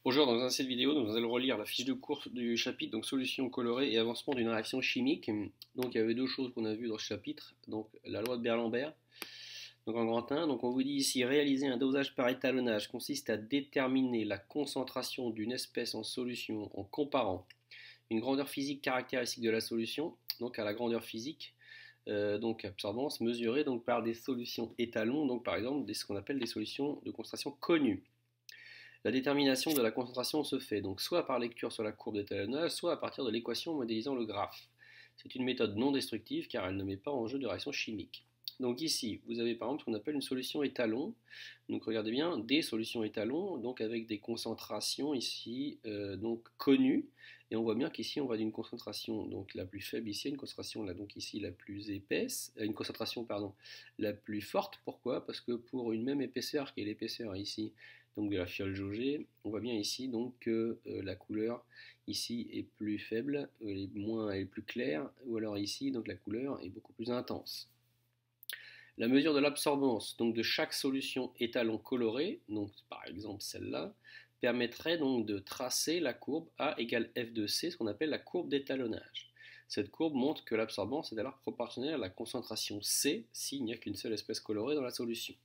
Bonjour, dans cette vidéo, nous allons relire la fiche de cours du chapitre, donc solution colorée et avancement d'une réaction chimique. Donc il y avait deux choses qu'on a vues dans ce chapitre, donc la loi de Berlambert, donc en grand 1, donc on vous dit ici, réaliser un dosage par étalonnage consiste à déterminer la concentration d'une espèce en solution en comparant une grandeur physique caractéristique de la solution, donc à la grandeur physique, donc absorbance, mesurée donc par des solutions étalons, donc par exemple ce qu'on appelle des solutions de concentration connues. La détermination de la concentration se fait donc soit par lecture sur la courbe d'étalonnage, soit à partir de l'équation modélisant le graphe. C'est une méthode non destructive car elle ne met pas en jeu de réaction chimique. Donc ici, vous avez par exemple ce qu'on appelle une solution étalon. Donc regardez bien, des solutions étalons, donc avec des concentrations ici donc connues. Et on voit bien qu'ici on va d'une concentration donc la plus faible ici, une concentration là donc ici la plus épaisse, une concentration pardon la plus forte. Pourquoi? Parce que pour une même épaisseur qui est l'épaisseur ici donc de la fiole jaugée, on voit bien ici donc que la couleur ici est plus faible, elle est plus claire, ou alors ici donc la couleur est beaucoup plus intense. La mesure de l'absorbance donc de chaque solution étalon colorée, donc par exemple celle-là, permettrait donc de tracer la courbe A égale F de C, ce qu'on appelle la courbe d'étalonnage. Cette courbe montre que l'absorbance est alors proportionnelle à la concentration C s'il n'y a qu'une seule espèce colorée dans la solution.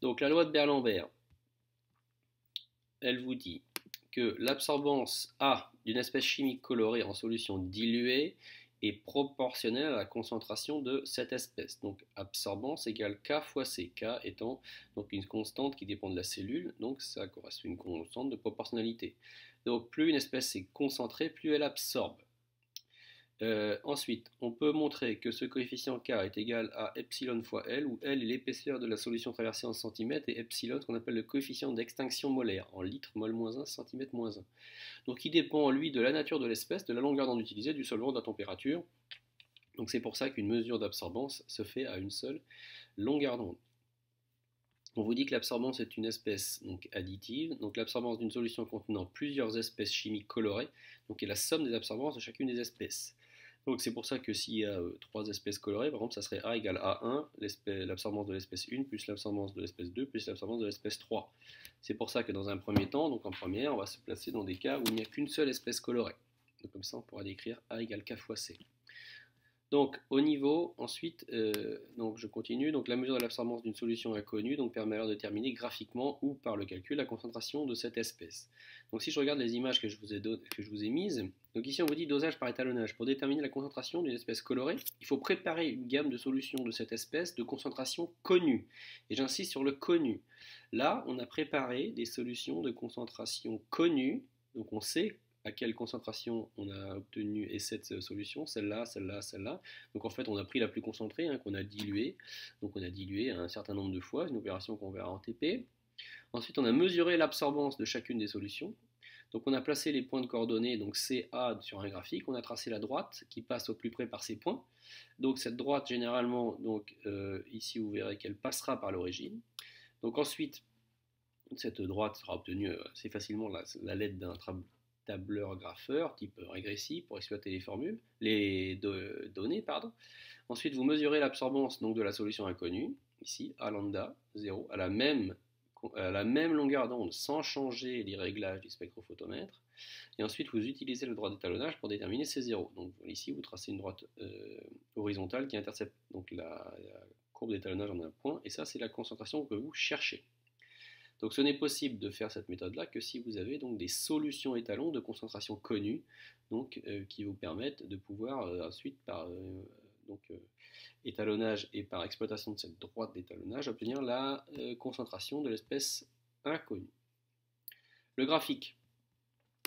Donc la loi de Berlambert, elle vous dit que l'absorbance A d'une espèce chimique colorée en solution diluée est proportionnelle à la concentration de cette espèce. Donc absorbance égale K fois C, K étant donc une constante qui dépend de la cellule, donc ça correspond à une constante de proportionnalité. Donc plus une espèce est concentrée, plus elle absorbe. Ensuite, on peut montrer que ce coefficient K est égal à epsilon fois L, où L est l'épaisseur de la solution traversée en centimètres, et epsilon, ce qu'on appelle le coefficient d'extinction molaire, en litres, mol moins 1, centimètre moins 1. Donc il dépend, lui, de la nature de l'espèce, de la longueur d'onde utilisée, du solvant, de la température. Donc c'est pour ça qu'une mesure d'absorbance se fait à une seule longueur d'onde. On vous dit que l'absorbance est une espèce donc, additive, donc l'absorbance d'une solution contenant plusieurs espèces chimiques colorées, donc est la somme des absorbances de chacune des espèces. Donc c'est pour ça que s'il y a trois espèces colorées, par exemple, ça serait A égale A1, l'absorbance de l'espèce 1, plus l'absorbance de l'espèce 2, plus l'absorbance de l'espèce 3. C'est pour ça que dans un premier temps, donc en première, on va se placer dans des cas où il n'y a qu'une seule espèce colorée. Donc comme ça, on pourra décrire A égale K fois C. Donc au niveau, ensuite, donc je continue, donc la mesure de l'absorbance d'une solution inconnue donc permet alors de déterminer graphiquement ou par le calcul la concentration de cette espèce. Donc si je regarde les images que je vous ai mises, donc ici on vous dit dosage par étalonnage. Pour déterminer la concentration d'une espèce colorée, il faut préparer une gamme de solutions de cette espèce de concentration connue. Et j'insiste sur le connu. Là, on a préparé des solutions de concentration connues, donc on sait à quelle concentration on a obtenu et cette solution, celle-là, celle-là, celle-là. Donc en fait, on a pris la plus concentrée, qu'on a diluée. Donc on a dilué un certain nombre de fois, une opération qu'on verra en TP. Ensuite, on a mesuré l'absorbance de chacune des solutions. Donc on a placé les points de coordonnées, donc CA sur un graphique. On a tracé la droite qui passe au plus près par ces points. Donc cette droite, généralement, donc, ici vous verrez qu'elle passera par l'origine. Donc ensuite, cette droite sera obtenue assez facilement à l'aide d'un tableur grapheur type régressif pour exploiter les formules, données. Ensuite, vous mesurez l'absorbance donc de la solution inconnue, ici, A lambda 0, à la même longueur d'onde sans changer les réglages du spectrophotomètre. Et ensuite, vous utilisez le droit d'étalonnage pour déterminer ces zéros. Donc ici, vous tracez une droite horizontale qui intercepte donc la courbe d'étalonnage en un point, et ça, c'est la concentration que vous cherchez. Donc ce n'est possible de faire cette méthode-là que si vous avez donc des solutions étalons de concentration connues, donc, qui vous permettent de pouvoir ensuite par étalonnage et par exploitation de cette droite d'étalonnage obtenir la concentration de l'espèce inconnue. Le graphique.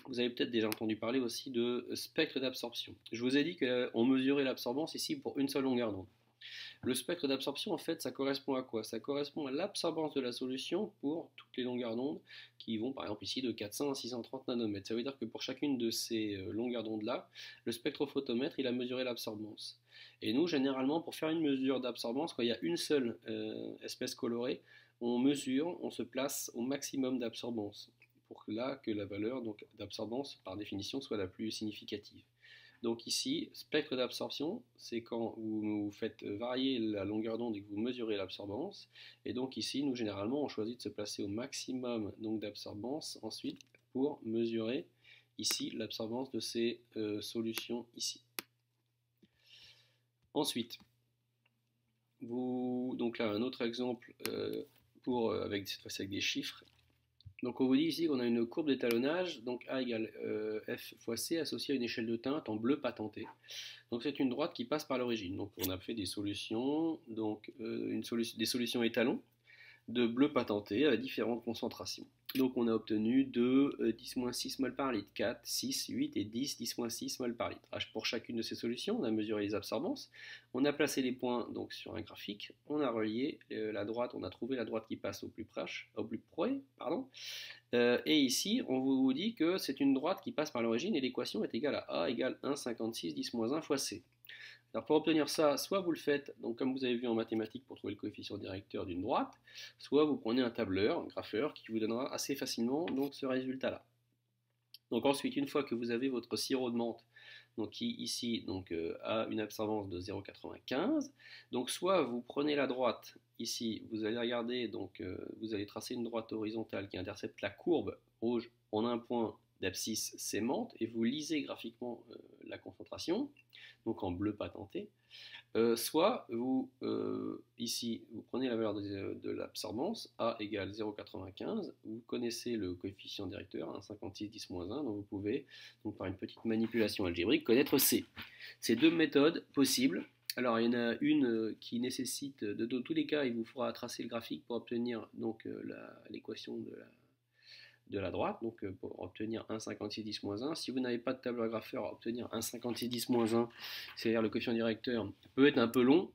Vous avez peut-être déjà entendu parler aussi de spectre d'absorption. Je vous ai dit qu'on mesurait l'absorbance ici pour une seule longueur d'onde. Le spectre d'absorption, en fait, ça correspond à quoi? Ça correspond à l'absorbance de la solution pour toutes les longueurs d'onde qui vont, par exemple, ici de 400 à 630 nanomètres. Ça veut dire que pour chacune de ces longueurs d'onde-là, le spectrophotomètre, il a mesuré l'absorbance. Et nous, généralement, pour faire une mesure d'absorbance, quand il y a une seule espèce colorée, on mesure, on se place au maximum d'absorbance, pour que la valeur d'absorbance, par définition, soit la plus significative. Donc ici, spectre d'absorption, c'est quand vous faites varier la longueur d'onde et que vous mesurez l'absorbance. Et donc ici, nous généralement, on choisit de se placer au maximum d'absorbance ensuite pour mesurer ici l'absorbance de ces solutions ici. Ensuite, donc là un autre exemple avec cette fois-ci avec des chiffres. Donc on vous dit ici qu'on a une courbe d'étalonnage, donc A égale F fois C associée à une échelle de teinte en bleu patenté. Donc c'est une droite qui passe par l'origine. Donc on a fait des solutions, donc des solutions étalons de bleu patenté à différentes concentrations. Donc on a obtenu 2, 10-6 mol par litre, 4, 6, 8 et 10, 10-6 mol par litre. Pour chacune de ces solutions, on a mesuré les absorbances, on a placé les points donc, sur un graphique, on a relié la droite, on a trouvé la droite qui passe au plus près, et ici on vous dit que c'est une droite qui passe par l'origine et l'équation est égale à A égale 1,56 10-1 fois C. Alors pour obtenir ça, soit vous le faites, donc comme vous avez vu en mathématiques pour trouver le coefficient directeur d'une droite, soit vous prenez un tableur, un grapheur, qui vous donnera assez facilement donc, ce résultat-là. Donc ensuite, une fois que vous avez votre sirop de menthe, donc qui ici donc, a une absorbance de 0,95, donc soit vous prenez la droite, ici vous allez regarder, donc vous allez tracer une droite horizontale qui intercepte la courbe rouge en un point d'abscisse C menthe, et vous lisez graphiquement la concentration, donc en bleu patenté, soit vous, ici, vous prenez la valeur de l'absorbance, A égale 0,95, vous connaissez le coefficient directeur, 1,56 10-1, donc vous pouvez, donc, par une petite manipulation algébrique, connaître C. Ces deux méthodes possibles. Alors il y en a une qui nécessite, dans tous les cas, il vous faudra tracer le graphique pour obtenir l'équation de la droite, donc pour obtenir 1,56 10-1. Si vous n'avez pas de tableur grapheur, obtenir 1,56 10-1, c'est-à-dire le coefficient directeur, peut être un peu long.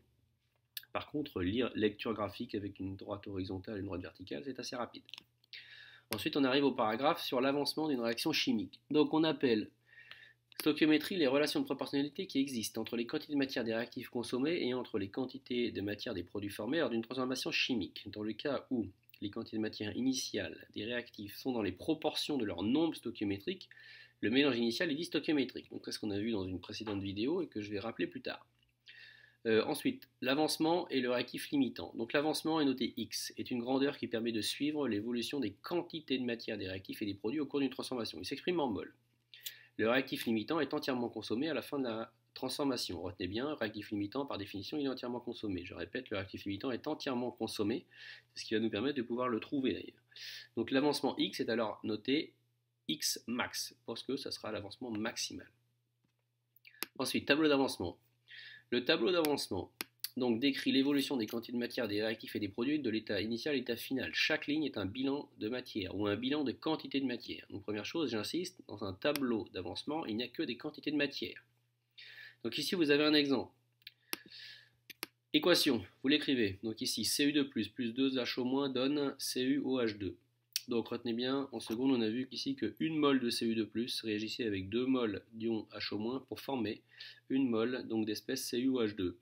Par contre, lire lecture graphique avec une droite horizontale et une droite verticale, c'est assez rapide. Ensuite, on arrive au paragraphe sur l'avancement d'une réaction chimique. Donc on appelle stoichiométrie les relations de proportionnalité qui existent entre les quantités de matière des réactifs consommés et entre les quantités de matière des produits formés lors d'une transformation chimique. Dans le cas où les quantités de matière initiale des réactifs sont dans les proportions de leur nombre stoichiométrique, le mélange initial est dit stoichiométrique. Donc c'est ce qu'on a vu dans une précédente vidéo et que je vais rappeler plus tard. Ensuite, l'avancement et le réactif limitant. Donc l'avancement est noté X, est une grandeur qui permet de suivre l'évolution des quantités de matière des réactifs et des produits au cours d'une transformation. Il s'exprime en mol. Le réactif limitant est entièrement consommé à la fin de la transformation. Retenez bien, le réactif limitant, par définition, il est entièrement consommé. Je répète, le réactif limitant est entièrement consommé. C'est ce qui va nous permettre de pouvoir le trouver d'ailleurs. Donc l'avancement X est alors noté X max, parce que ça sera l'avancement maximal. Ensuite, tableau d'avancement. Le tableau d'avancement donc, décrit l'évolution des quantités de matière des réactifs et des produits de l'état initial à l'état final. Chaque ligne est un bilan de matière ou un bilan de quantité de matière. Donc première chose, j'insiste, dans un tableau d'avancement, il n'y a que des quantités de matière. Donc ici, vous avez un exemple. Équation, vous l'écrivez. Donc ici, Cu2 plus 2H- donne CuOH2. Donc retenez bien, en seconde, on a vu qu'ici que 1 mol de Cu2 réagissait avec 2 mol d'ion H- pour former 1 mol d'espèce CuOH2.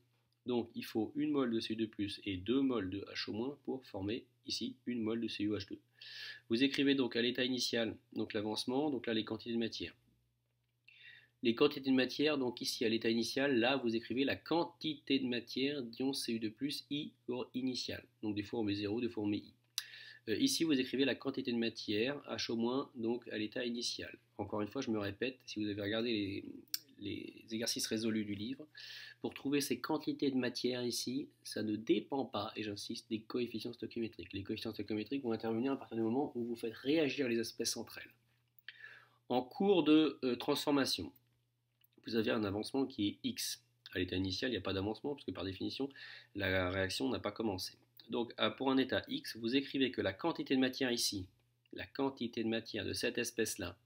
Donc il faut 1 mol de Cu2 et 2 mol de H- pour former ici 1 mol de CuH2. Vous écrivez donc à l'état initial donc l'avancement, donc là les quantités de matière. Les quantités de matière, donc ici à l'état initial, là vous écrivez la quantité de matière d'ion Cu2 I initial. Donc des fois on met 0, des fois on met I. Ici vous écrivez la quantité de matière H- donc à l'état initial. Encore une fois je me répète, si vous avez regardé les exercices résolus du livre, pour trouver ces quantités de matière ici, ça ne dépend pas, et j'insiste, des coefficients stoichiométriques. Les coefficients stoichiométriques vont intervenir à partir du moment où vous faites réagir les espèces entre elles. En cours de transformation, vous avez un avancement qui est X. À l'état initial, il n'y a pas d'avancement, parce que par définition, la réaction n'a pas commencé. Donc pour un état X, vous écrivez que la quantité de matière ici, la quantité de matière de cette espèce-là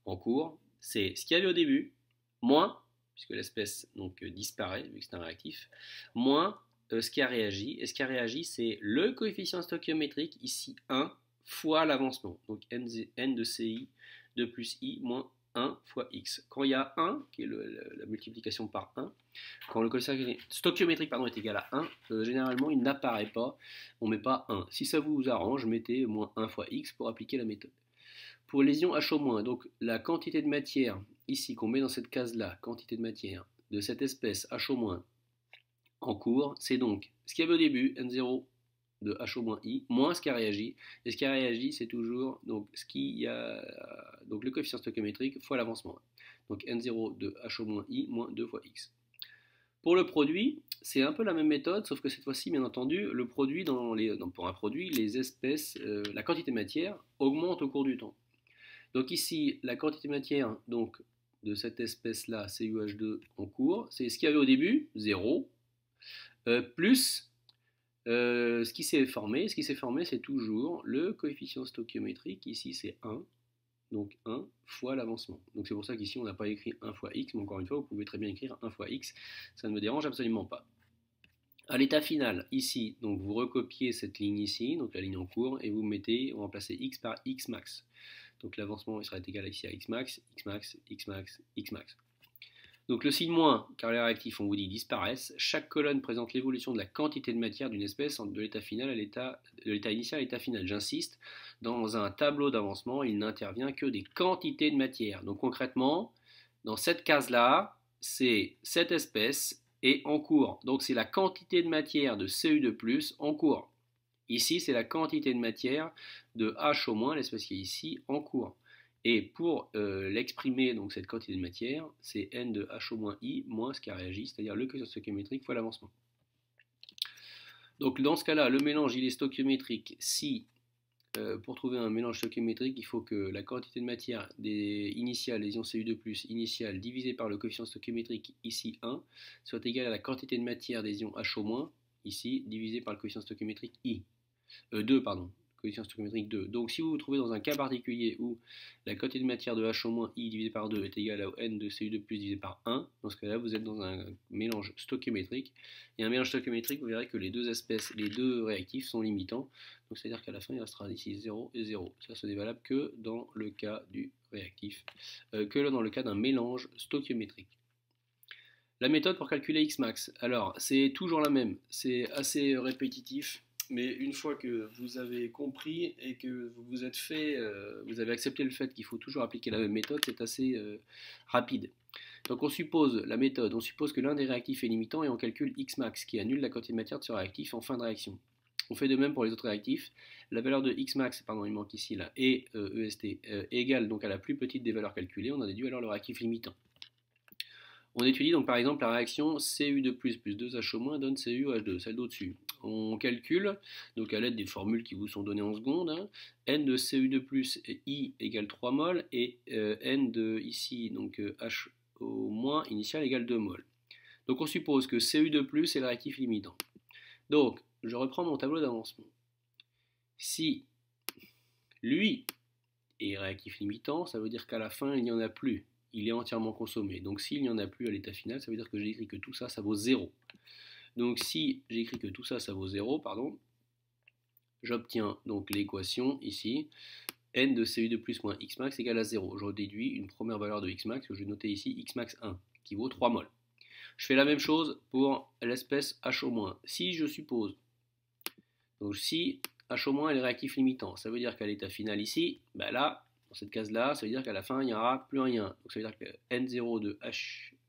en cours, c'est ce qu'il y avait au début, moins, puisque l'espèce disparaît, vu que c'est un réactif, moins ce qui a réagi. Et ce qui a réagi, c'est le coefficient stoichiométrique, ici 1, fois l'avancement. Donc n de CI de plus I moins 1 fois X. Quand il y a 1, qui est la multiplication par 1, quand le coefficient stoichiométrique est égal à 1, généralement il n'apparaît pas, on ne met pas 1. Si ça vous arrange, mettez moins 1 fois X pour appliquer la méthode. Pour les ions HO-, donc la quantité de matière, ici, qu'on met dans cette case-là, quantité de matière de cette espèce HO- en cours, c'est donc ce qu'il y avait au début, N0 de HO-I, moins ce qui a réagi. Et ce qui a réagi, c'est toujours donc, ce qui y a, donc le coefficient stoichiométrique fois l'avancement. Donc N0 de HO-I moins 2 fois X. Pour le produit, c'est un peu la même méthode, sauf que cette fois-ci, bien entendu, le produit pour un produit, les espèces, la quantité de matière augmente au cours du temps. Donc ici, la quantité de matière donc, de cette espèce-là, CuH2 en cours, c'est ce qu'il y avait au début, 0, plus ce qui s'est formé. Ce qui s'est formé, c'est toujours le coefficient stoichiométrique, ici c'est 1, donc 1 fois l'avancement. Donc c'est pour ça qu'ici on n'a pas écrit 1 fois x, mais encore une fois, vous pouvez très bien écrire 1 fois x, ça ne me dérange absolument pas. À l'état final, ici, donc vous recopiez cette ligne ici, donc la ligne en cours, et vous mettez, vous remplacez x par x max. Donc l'avancement sera égal ici à x max, x max, x max, x max. Donc le signe moins, car les réactifs, on vous dit, disparaissent. Chaque colonne présente l'évolution de la quantité de matière d'une espèce de l'état final à de l'état initial à l'état final. J'insiste, dans un tableau d'avancement, il n'intervient que des quantités de matière. Donc concrètement, dans cette case-là, c'est cette espèce est en cours. Donc c'est la quantité de matière de Cu2+, en cours. Ici, c'est la quantité de matière de H-, l'espèce qui est ici, en cours. Et pour l'exprimer, donc cette quantité de matière, c'est N de H-I moins ce qui a réagi, c'est-à-dire le coefficient stoichiométrique fois l'avancement. Donc dans ce cas-là, le mélange il est stoichiométrique si, pour trouver un mélange stoichiométrique, il faut que la quantité de matière initiale, les ions Cu2+, initiale, divisé par le coefficient stoichiométrique, ici 1, soit égale à la quantité de matière des ions HO-, ici, divisé par le coefficient stoichiométrique 2, pardon. Coefficient stoichiométrique 2. Donc si vous vous trouvez dans un cas particulier où la quantité de matière de H- I divisé par 2 est égale à N de Cu2+ divisé par 1, dans ce cas-là, vous êtes dans un mélange stoichiométrique. Et un mélange stoichiométrique, vous verrez que les deux espèces, les deux réactifs sont limitants. Donc c'est-à-dire qu'à la fin, il restera ici 0 et 0. Ça, ce n'est valable que dans le cas du réactif, que dans le cas d'un mélange stoichiométrique. La méthode pour calculer Xmax, alors c'est toujours la même, c'est assez répétitif. Mais une fois que vous avez compris et que vous vous êtes vous avez accepté le fait qu'il faut toujours appliquer la même méthode, c'est assez rapide. Donc on suppose la méthode, on suppose que l'un des réactifs est limitant et on calcule Xmax qui annule la quantité de matière de ce réactif en fin de réaction. On fait de même pour les autres réactifs. La valeur de Xmax, pardon, il manque ici là, et EST est égale donc à la plus petite des valeurs calculées. On a déduit alors le réactif limitant. On étudie donc par exemple la réaction Cu2+ plus 2Ho- donne CuH2, celle d'au-dessus. On calcule, donc à l'aide des formules qui vous sont données en seconde, hein, N de Cu2+ I égale 3 mol et N de ici, donc HO- initial égale 2 mol. Donc on suppose que Cu2+ est le réactif limitant. Donc je reprends mon tableau d'avancement. Si lui est réactif limitant, ça veut dire qu'à la fin il n'y en a plus. Il est entièrement consommé. Donc s'il n'y en a plus à l'état final, ça veut dire que j'ai écrit que tout ça, ça vaut 0. Donc si j'écris que tout ça, ça vaut 0, pardon, j'obtiens donc l'équation ici, n de Cu2+ moins Xmax égale à 0. Je déduis une première valeur de Xmax que je vais noter ici, Xmax 1, qui vaut 3 mol. Je fais la même chose pour l'espèce HO-. Si je suppose, donc si HO- est le réactif limitant, ça veut dire qu'à l'état final ici, ben là, dans cette case-là, ça veut dire qu'à la fin, il n'y aura plus rien. Donc ça veut dire que N0 de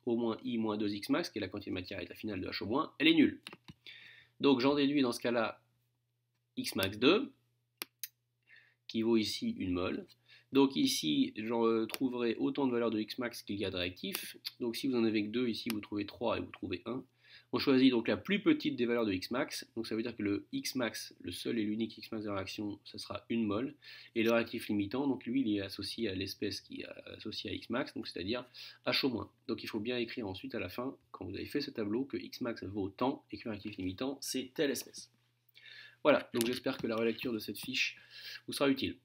HO-I moins 2X max, qui est la quantité de matière à l'état final de HO-, elle est nulle. Donc j'en déduis dans ce cas-là X max 2, qui vaut ici 1 mol. Donc ici, j'en trouverai autant de valeurs de X max qu'il y a de réactifs. Donc si vous en avez que 2, ici vous trouvez 3 et vous trouvez 1. On choisit donc la plus petite des valeurs de Xmax, donc ça veut dire que le Xmax, le seul et l'unique Xmax de la réaction, ça sera 1 mol, et le réactif limitant, donc lui il est associé à l'espèce qui est associée à Xmax, donc c'est-à-dire HO-. Donc il faut bien écrire ensuite à la fin, quand vous avez fait ce tableau, que Xmax vaut tant et que le réactif limitant c'est telle espèce. Voilà, donc j'espère que la relecture de cette fiche vous sera utile.